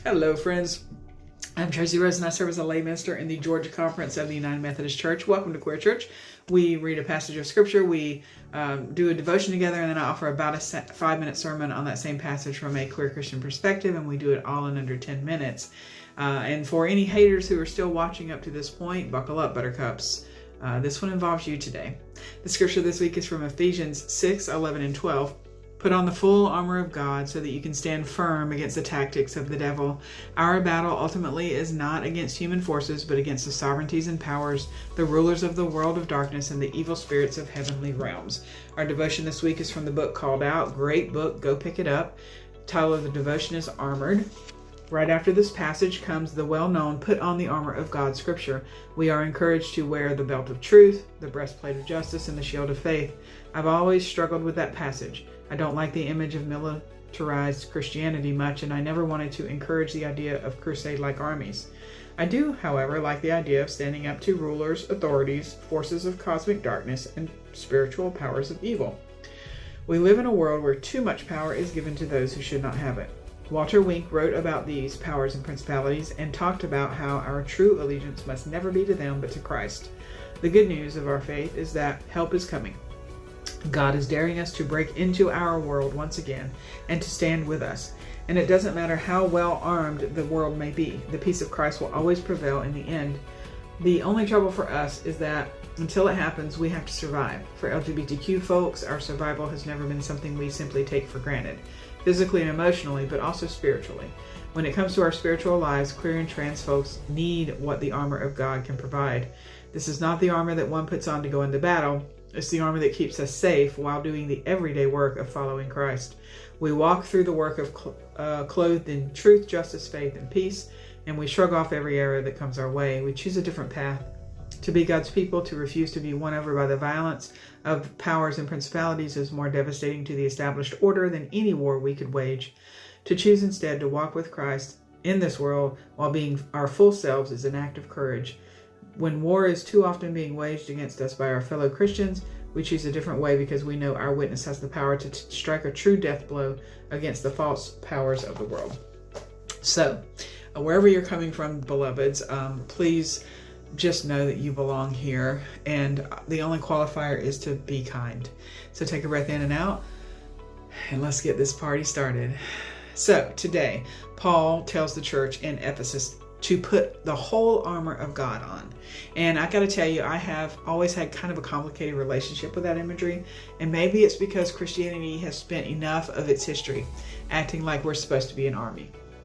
Hello, friends. I'm Tracy Rose, and I serve as a lay minister in the Georgia Conference of the United Methodist Church. Welcome to Queer Church. We read a passage of Scripture, we do a devotion together, and then I offer about a 5-minute sermon on that same passage from a queer Christian perspective, and we do it all in under 10 minutes. And for any haters who are still watching up to this point, buckle up, buttercups. This one involves you today. The Scripture this week is from Ephesians 6, 11, and 12. Put on the full armor of God so that you can stand firm against the tactics of the devil. Our battle ultimately is not against human forces, but against the sovereignties and powers, the rulers of the world of darkness, and the evil spirits of heavenly realms. Our devotion this week is from the book Called Out. Great book. Go pick it up. The title of the devotion is Armored. Right after this passage comes the well-known put on the armor of God scripture. We are encouraged to wear the belt of truth, the breastplate of justice, and the shield of faith. I've always struggled with that passage. I don't like the image of militarized Christianity much, and I never wanted to encourage the idea of crusade-like armies. I do, however, like the idea of standing up to rulers, authorities, forces of cosmic darkness, and spiritual powers of evil. We live in a world where too much power is given to those who should not have it. Walter Wink wrote about these powers and principalities and talked about how our true allegiance must never be to them but to Christ. The good news of our faith is that help is coming. God is daring us to break into our world once again and to stand with us. And it doesn't matter how well armed the world may be, the peace of Christ will always prevail in the end. The only trouble for us is that until it happens, we have to survive. For LGBTQ folks, our survival has never been something we simply take for granted, physically and emotionally, but also spiritually. When it comes to our spiritual lives, queer and trans folks need what the armor of God can provide. This is not the armor that one puts on to go into battle. It's the armor that keeps us safe while doing the everyday work of following Christ. We walk through the work of clothed in truth, justice, faith, and peace, and we shrug off every error that comes our way. We choose a different path. To be God's people, to refuse to be won over by the violence of powers and principalities is more devastating to the established order than any war we could wage. To choose instead to walk with Christ in this world while being our full selves is an act of courage. When war is too often being waged against us by our fellow Christians, we choose a different way because we know our witness has the power to strike a true death blow against the false powers of the world. So, wherever you're coming from, beloveds, please just know that you belong here, and the only qualifier is to be kind. So take a breath in and out, and let's get this party started. So today, Paul tells the church in Ephesus to put the whole armor of God on. And I gotta tell you, I have always had kind of a complicated relationship with that imagery, and maybe it's because Christianity has spent enough of its history acting like we're supposed to be an army.